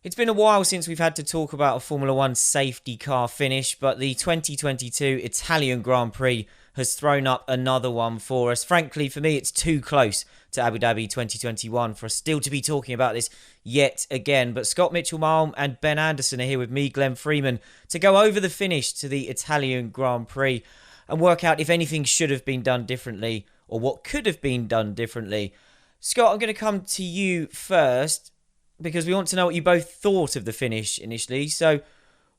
It's been a while since we've had to talk about a Formula One safety car finish, but the 2022 Italian Grand Prix has thrown up another one for us. Frankly, for me, it's too close to Abu Dhabi 2021 for us still to be talking about this yet again. But Scott Mitchell-Malm and Ben Anderson are here with me, Glenn Freeman, to go over the finish to the Italian Grand Prix and work out if anything should have been done differently or what could have been done differently. Scott, I'm going to come to you first, because we want to know what you both thought of the finish initially. So,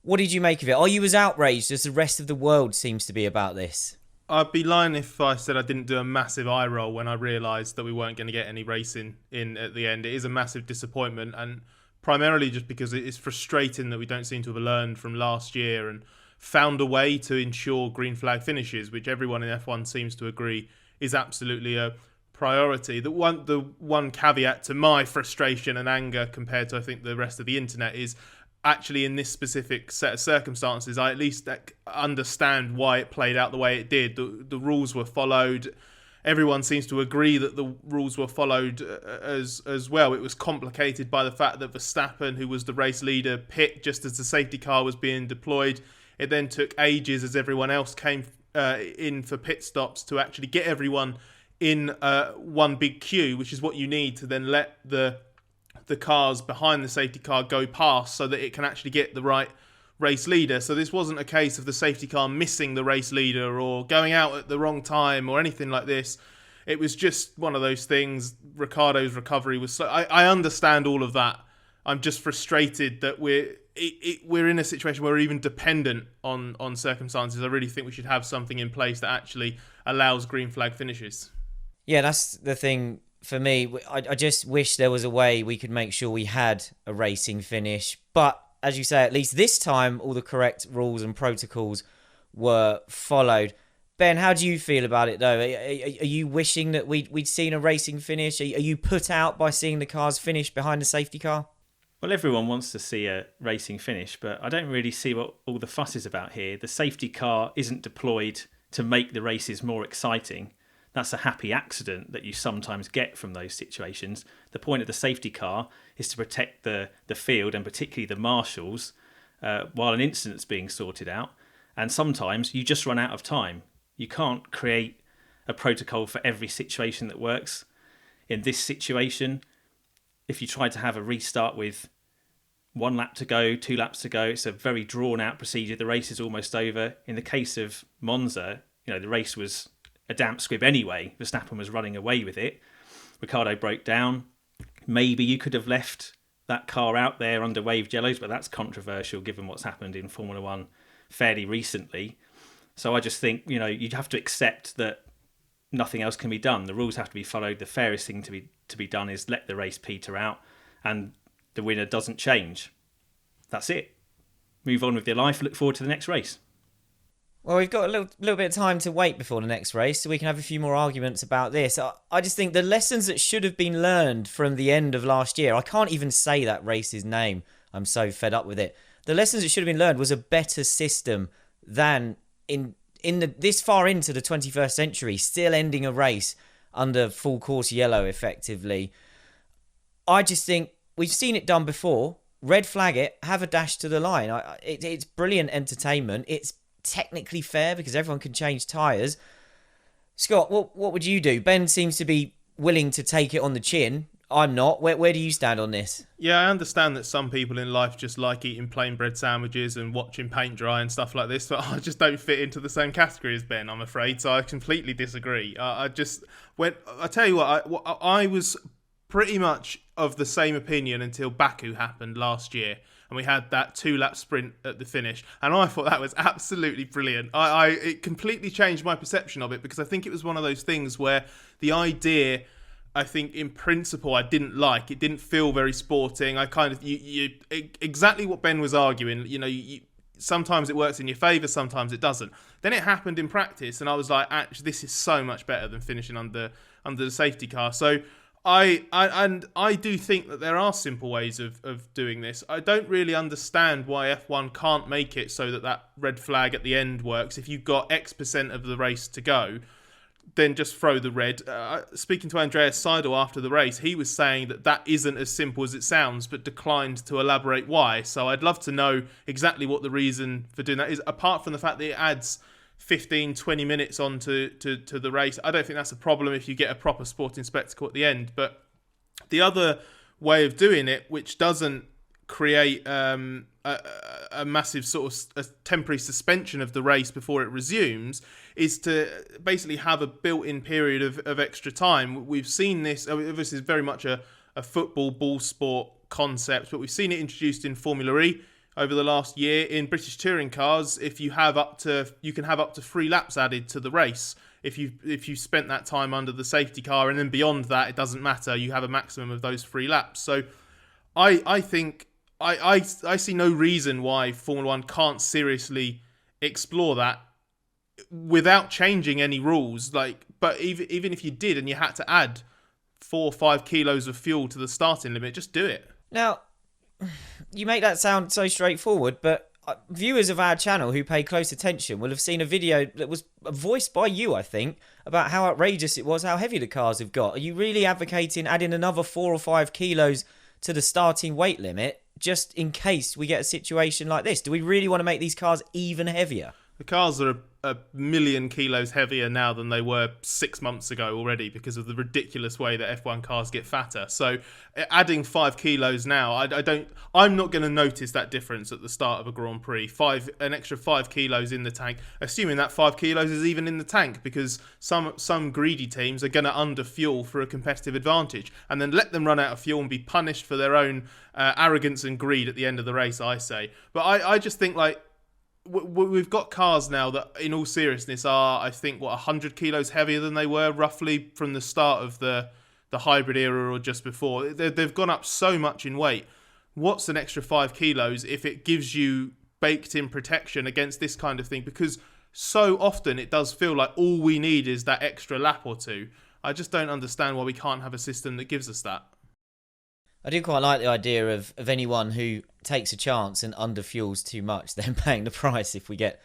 what did you make of it? Are you as outraged as the rest of the world seems to be about this? I'd be lying if I said I didn't do a massive eye roll when I realised that we weren't going to get any racing in at the end. It is a massive disappointment, and primarily just because it is frustrating that we don't seem to have learned from last year and found a way to ensure green flag finishes, which everyone in F1 seems to agree is absolutely a priority. The one caveat to my frustration and anger compared to, I think, the rest of the internet is actually in this specific set of circumstances, I at least understand why it played out the way it did. The rules were followed. Everyone seems to agree that the rules were followed as well. It was complicated by the fact that Verstappen, who was the race leader, pit just as the safety car was being deployed. It then took ages as everyone else came in for pit stops to actually get everyone in one big queue, which is what you need to then let the cars behind the safety car go past so that it can actually get the right race leader. So this wasn't a case of the safety car missing the race leader or going out at the wrong time or anything like this. It was just one of those things. Ricciardo's recovery was so... I understand all of that. I'm just frustrated that we're in a situation where we're even dependent on circumstances. I really think we should have something in place that actually allows green flag finishes. Yeah, that's the thing for me. I just wish there was a way we could make sure we had a racing finish. But as you say, at least this time, all the correct rules and protocols were followed. Ben, how do you feel about it, though? Are you wishing that we'd seen a racing finish? Are you put out by seeing the cars finish behind the safety car? Well, everyone wants to see a racing finish, but I don't really see what all the fuss is about here. The safety car isn't deployed to make the races more exciting. That's a happy accident that you sometimes get from those situations. The point of the safety car is to protect the field and particularly the marshals while an incident's being sorted out. And sometimes you just run out of time. You can't create a protocol for every situation that works. In this situation, if you try to have a restart with 1 lap to go, 2 laps to go, it's a very drawn out procedure. The race is almost over. In the case of Monza, the race was a damp squib anyway. Verstappen was running away with it. Ricciardo broke down. Maybe you could have left that car out there under waved yellows, but that's controversial given what's happened in Formula One fairly recently. So I just think, you'd have to accept that nothing else can be done. The rules have to be followed. The fairest thing to be done is let the race peter out and the winner doesn't change. That's it. Move on with your life. Look forward to the next race. Well, we've got a little bit of time to wait before the next race, so we can have a few more arguments about this. I just think the lessons that should have been learned from the end of last year, I can't even say that race's name. I'm so fed up with it. The lessons that should have been learned was a better system than this far into the 21st century, still ending a race under full course yellow, effectively. I just think we've seen it done before. Red flag it, have a dash to the line. It's brilliant entertainment. It's technically fair because everyone can change tyres. Scott, what would you do? Ben seems to be willing to take it on the chin. I'm not. Where do you stand on this? Yeah, I understand that some people in life just like eating plain bread sandwiches and watching paint dry and stuff like this, but I just don't fit into the same category as Ben, I'm afraid, so I completely disagree. I tell you what, I was pretty much of the same opinion until Baku happened last year. And we had that 2-lap sprint at the finish. And I thought that was absolutely brilliant. It completely changed my perception of it because I think it was one of those things where the idea, I think in principle, I didn't like. It didn't feel very sporting. I kind of, exactly what Ben was arguing, sometimes it works in your favour, sometimes it doesn't. Then it happened in practice and I was like, actually, this is so much better than finishing under the safety car. So I do think that there are simple ways of doing this. I don't really understand why F1 can't make it so that red flag at the end works. If you've got X% of the race to go, then just throw the red. Speaking to Andreas Seidel after the race, he was saying that isn't as simple as it sounds, but declined to elaborate why. So I'd love to know exactly what the reason for doing that is, apart from the fact that it adds 15, 20 minutes on to the race. I don't think that's a problem if you get a proper sporting spectacle at the end. But the other way of doing it, which doesn't create a massive sort of a temporary suspension of the race before it resumes, is to basically have a built-in period of extra time. We've seen this, this is very much a football ball sport concept, but we've seen it introduced in Formula E over the last year. In British touring cars, you can have up to 3 laps added to the race if you spent that time under the safety car, and then beyond that it doesn't matter, you have a maximum of those 3 laps. So I think I see no reason why Formula One can't seriously explore that without changing any rules. But even if you did and you had to add 4 or 5 kilos of fuel to the starting limit, just do it. Now, you make that sound so straightforward, but viewers of our channel who pay close attention will have seen a video that was voiced by you, I think, about how outrageous it was, how heavy the cars have got. Are you really advocating adding another 4 or 5 kilos to the starting weight limit just in case we get a situation like this? Do we really want to make these cars even heavier? The cars are a million kilos heavier now than they were 6 months ago already, because of the ridiculous way that F1 cars get fatter. So adding 5 kilos now, I'm not going to notice that difference at the start of a Grand Prix. An extra 5 kilos in the tank, assuming that 5 kilos is even in the tank, because some greedy teams are going to underfuel for a competitive advantage, and then let them run out of fuel and be punished for their own arrogance and greed at the end of the race, I say. But I just think, like, we've got cars now that, in all seriousness, are, I think, 100 kilos heavier than they were roughly from the start of the hybrid era or just before. They've gone up so much in weight. What's an extra 5 kilos if it gives you baked-in protection against this kind of thing? Because so often it does feel like all we need is that extra lap or two. I just don't understand why we can't have a system that gives us that. I do quite like the idea of anyone who takes a chance and underfuels too much, then paying the price if we get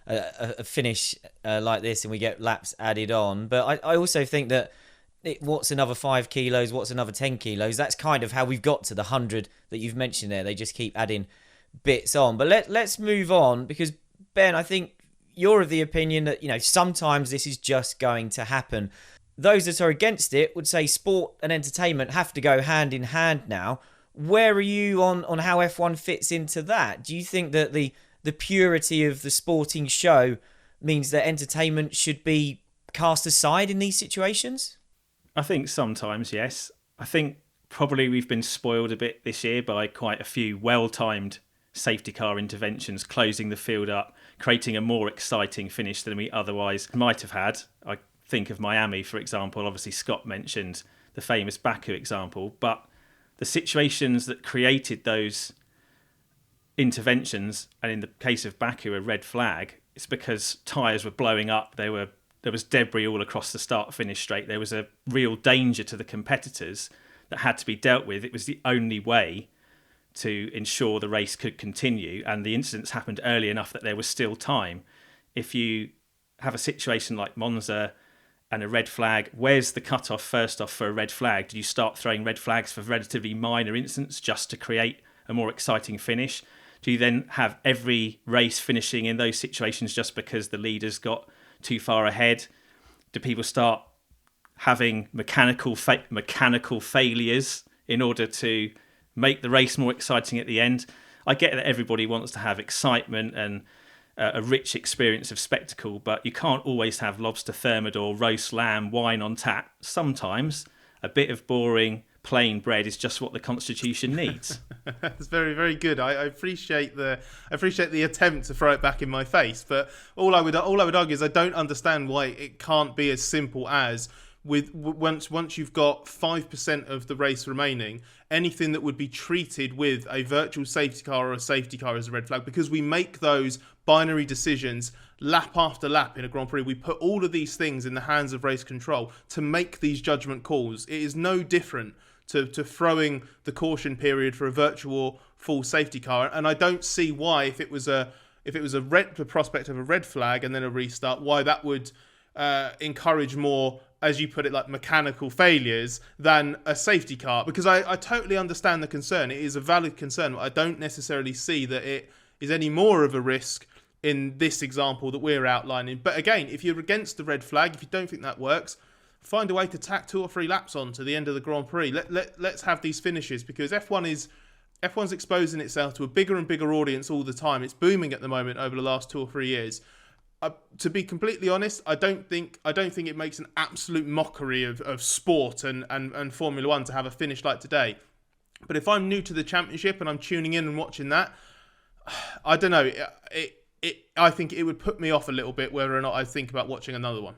a finish like this and we get laps added on. But I also think that what's another 5 kilos, what's another 10 kilos, that's kind of how we've got to the 100 that you've mentioned there. They just keep adding bits on. But let's move on, because, Ben, I think you're of the opinion that, sometimes this is just going to happen. Those that are against it would say sport and entertainment have to go hand in hand now. Where are you on how F1 fits into that? Do you think that the purity of the sporting show means that entertainment should be cast aside in these situations? I think sometimes, yes. I think probably we've been spoiled a bit this year by quite a few well-timed safety car interventions, closing the field up, creating a more exciting finish than we otherwise might have had. I think of Miami, for example. Obviously, Scott mentioned the famous Baku example, but the situations that created those interventions, and in the case of Baku, a red flag, it's because tyres were blowing up. There was debris all across the start-finish straight. There was a real danger to the competitors that had to be dealt with. It was the only way to ensure the race could continue, and the incidents happened early enough that there was still time. If you have a situation like Monza and a red flag, where's the cut-off first off for a red flag? Do you start throwing red flags for relatively minor incidents just to create a more exciting finish? Do you then have every race finishing in those situations just because the leaders got too far ahead? Do people start having mechanical failures in order to make the race more exciting at the end? I get that everybody wants to have excitement and a rich experience of spectacle, but you can't always have lobster thermidor, roast lamb, wine on tap. Sometimes a bit of boring plain bread is just what the Constitution needs. That's very, very good. I appreciate the attempt to throw it back in my face, but all I would argue is I don't understand why it can't be as simple as, once you've got 5% of the race remaining, anything that would be treated with a virtual safety car or a safety car as a red flag, because we make those binary decisions lap after lap in a Grand Prix. We put all of these things in the hands of race control to make these judgment calls. It is no different to throwing the caution period for a virtual full safety car, and I don't see why, if it was the prospect of a red flag and then a restart, why that would encourage more, as you put it, like mechanical failures than a safety car, because I totally understand the concern. It is a valid concern, but I don't necessarily see that it is any more of a risk in this example that we're outlining. But again, if you're against the red flag, if you don't think that works, find a way to tack 2 or 3 laps on to the end of the Grand Prix. Let's have these finishes, because F1's exposing itself to a bigger and bigger audience all the time. It's booming at the moment over the last 2 or 3 years. To be completely honest, I don't think it makes an absolute mockery of sport and Formula One to have a finish like today. But if I'm new to the championship and I'm tuning in and watching that, I don't know. I think it would put me off a little bit whether or not I think about watching another one.